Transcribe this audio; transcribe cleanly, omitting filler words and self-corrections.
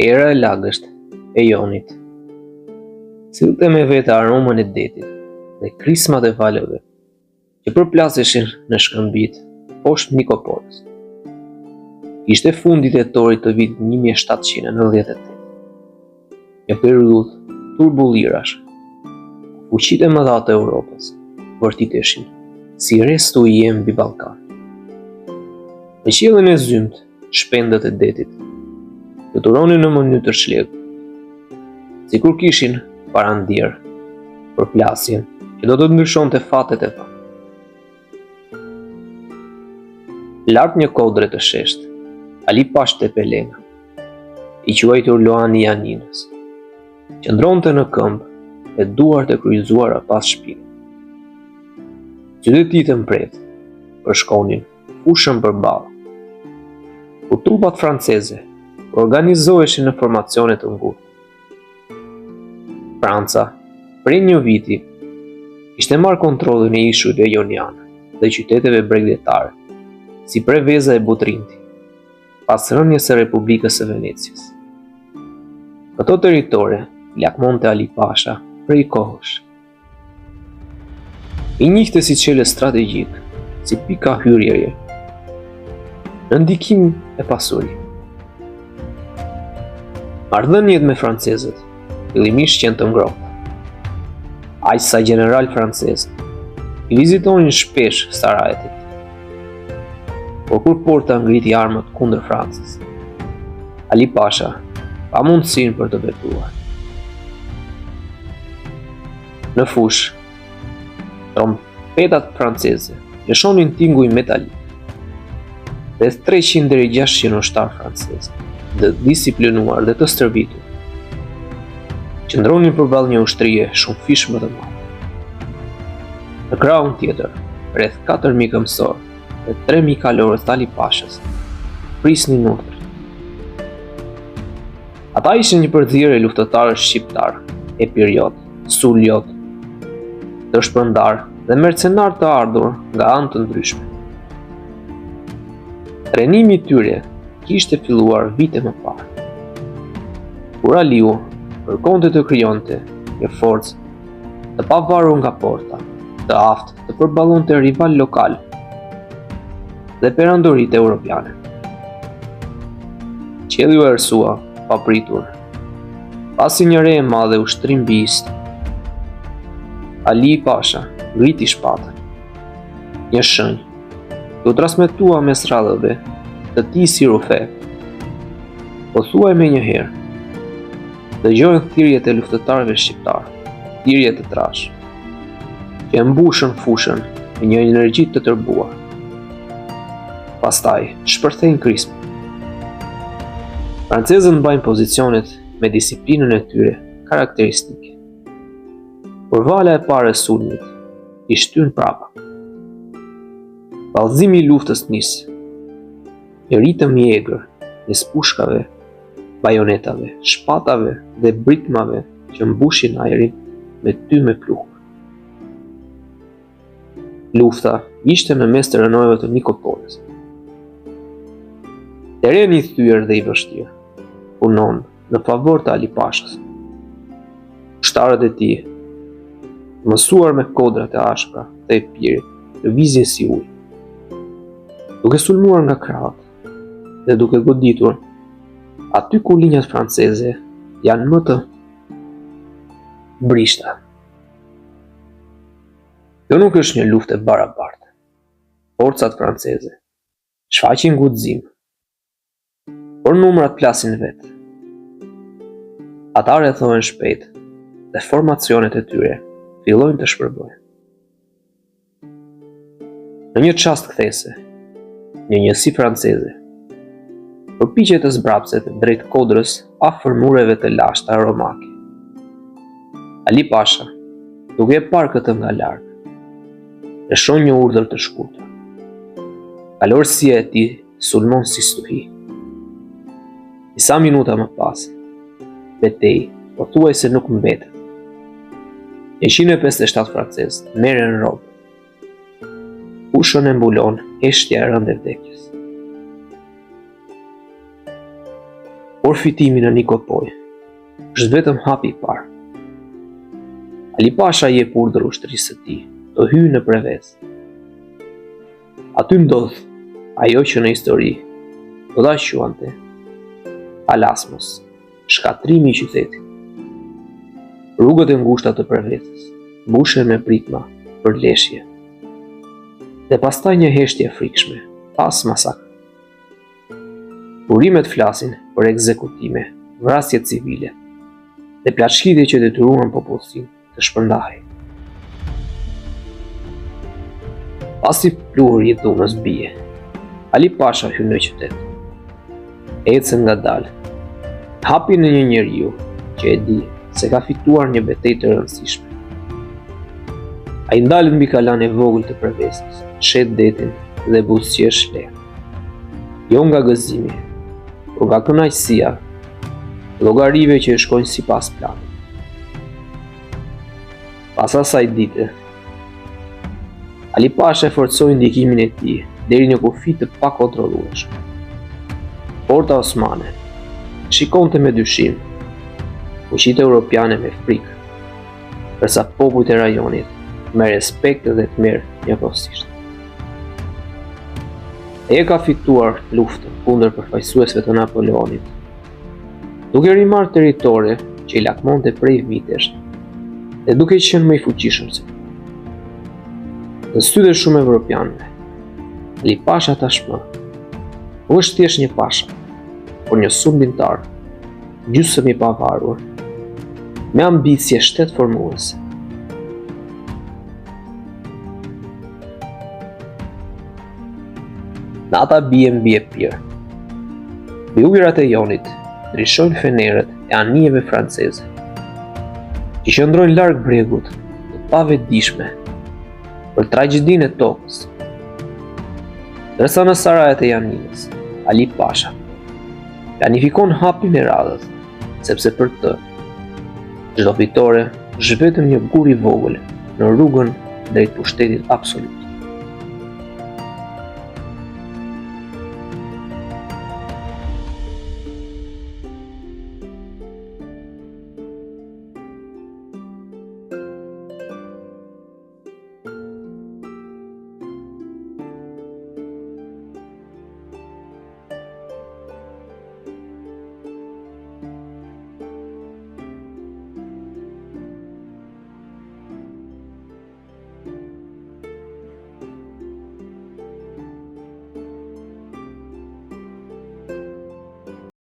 Era e lagësht e Jonit sillte me vete aromën e detit dhe krismat e valeve që përplaseshin në shkëmbit poshtë Nikopolis. Ishte fundi tetorit të vitit 1798, një periudhë turbullirash, ku fuqitë e mëdha të Europës vërtiteshin si restu i jem mbi Ballkan. Në qiellin e zymt, shpendët e detit fluturonin në mënyrë të shlegë, sikur kishin parandier për plasjen që do të ndryshonte fatet e ta. Lart një kodre të sheshtë, Ali Pash Tepelena, i quajtur Loani Janinës, qëndronte në këmbë e duart e kryqëzuara pas shpinën. Qytetit e mbret përshkonin fushën përballë, kur trupat franceze organizoheshin në formacione të ngurtë. Franca, prej një viti, ishte marrë kontrollin e ishujve jonianë dhe qyteteve bregdetare, si Preveza e Butrinti, pas rënjes së Republikës së Veneciës. Këto territore lakmonte Ali Pasha prej kohësh. I njihte si qele strategjik, si pika hyrjeje, në ndikim e pasuri. Marrëdhëniet me francezët fillimisht qenë të ngrohta. Aq sa general francez i vizitonin shpesh Sarajetit. Por kur Porta ngriti armët kundër Francës, Ali Pasha pa mundësinë për të vepruar. Në fushë, trompetat franceze lëshonin tinguj metalik. Rreth 300 deri 600 ushtarë francezë, të disiplinuar dhe të stërvitur, qëndronin përballë një ushtrie shumë fish më të madhe. Në krahun tjetër, rreth 4000 këmbësorë dhe 3000 kalorës të Ali Pashës prisnin urdhër. Ata ishin një përdhirje luftëtarësh shqiptar, epiriot, suliot, të shpërndar dhe mercenar të ardhur nga anë të ndryshme. Trajnimi i tyre kishte filluar vite më parë, kur Aliu kërkonte të krijonte një forcë të pavarur nga Porta, të aftë të përballonte rival lokal dhe perandoritë europiane. Qielli u ersua papritur, pasi një re e madhe ushtrim mbi Ist. Ali Pasha ngriti shpatën. Një shenjë u transmetua mes radhëve të tij si rufe. Po thuaj me një herë, dëgjojnë thirrjet e luftëtarëve shqiptar, thirrje të trash, që mbushën fushën me një energji të tërbuar. Pastaj shpërthejnë krismë. Francezët mbajnë pozicionet me disiplinën e tyre karakteristike. Por vala e parë e sulmit i shtyn prapa. Vallëzimi i luftës nis. Një ritëm i egër, mes pushkave, bajonetave, shpatave dhe britmave që mbushin ajrin me ty me pluhur. Lufta ishte në mes të rënojve të Nikopolis. Tereni i thyer dhe i vështirë punon në favor të Ali Pashës. Ushtarët e tij, mësuar me kodrat e ashpra të epirit, lëvizjen si ujë, duke sulmuar nga krahët dhe duke goditur aty ku linjat franceze janë më të brishta. Kjo nuk është një luftë e barabartë. Forcat franceze shfaqin guxim, por numrat plasin vetë. Ata rrethohen shpejt dhe formacionet e tyre fillojnë të shpërbojnë. Në një çast kthese, një njësi franceze përpiqet të zbrapset drejt kodrës afër mureve të lashta romake. Ali Pasha, duke e parë këtë nga larg, lëshon një urdhër të shkurtër. Kalorësia e tij sulmon si stuhi. Disa minuta më pas, betejë pothuajse nuk mbetet. 157 francezë merren rob. Fushën e mbulon heshtja e rëndë e vdekjes. por fitimi në Nikopoj është vetëm hapi i parë. Ali Pasha i jep urdhër ushtrisë së tij të hyjë në Prevez. Aty ndodh ajo që në histori do ta quante Alasmos, shkatrimi i qytetit. Rrugët e ngushta të Prevezës mbushen me pritma për leshje. Dhe pastaj një heshtje e frikshme pas masakrit. Urimet flasin për ekzekutime, vrasje civile dhe plaçkitje që detyruan popullsinë të shpërndahej. Pasi pluhuri i dhunës bie, Ali Pasha hyn në qytet. Ecën ngadalë, hapi në një njeriu që e di se ka fituar një betejë të rëndësishme. Ai ndalet mbi kalan e vogël të Prevezës, shet detin dhe buzëqesh lehtë. Jo nga gëzimi, por nga kënaqësia, llogarive që shkojnë sipas planit. Pas asaj dite, Ali Pasha e forcoi ndikimin e tij deri në kufi të pakontrollueshëm. Porta osmane shikonte me dyshim, fuqitë europiane me frikë, ndërsa popujt e rajonit me respekt dhe tmerr njëkohësisht. E ka fituar luftën kundër përfaqësuesve të Napoleonit, duke rimarrë territore që i lakmonte prej vitesh dhe duke qenë më i fuqishëm se. Në sytë e shumë evropianëve, Ali Pasha tashmë nuk është thjesht një pasha, por një sulmtar, gjysmë i pavarur, me ambicie shtetformuese. Nata bie mbi e pirë. Mbi ujërat e Jonit ndryshojnë feneret e anijeve franceze, që qëndrojnë larg bregut të pavetdijshme për tragjedinë e tokës. Ndërsa në sarajet e Janinës, Ali Pasha planifikon hapjen e radhës, sepse për të çdo fitore është vetëm një gur i vogël në rrugën drejt pushtetit absolut.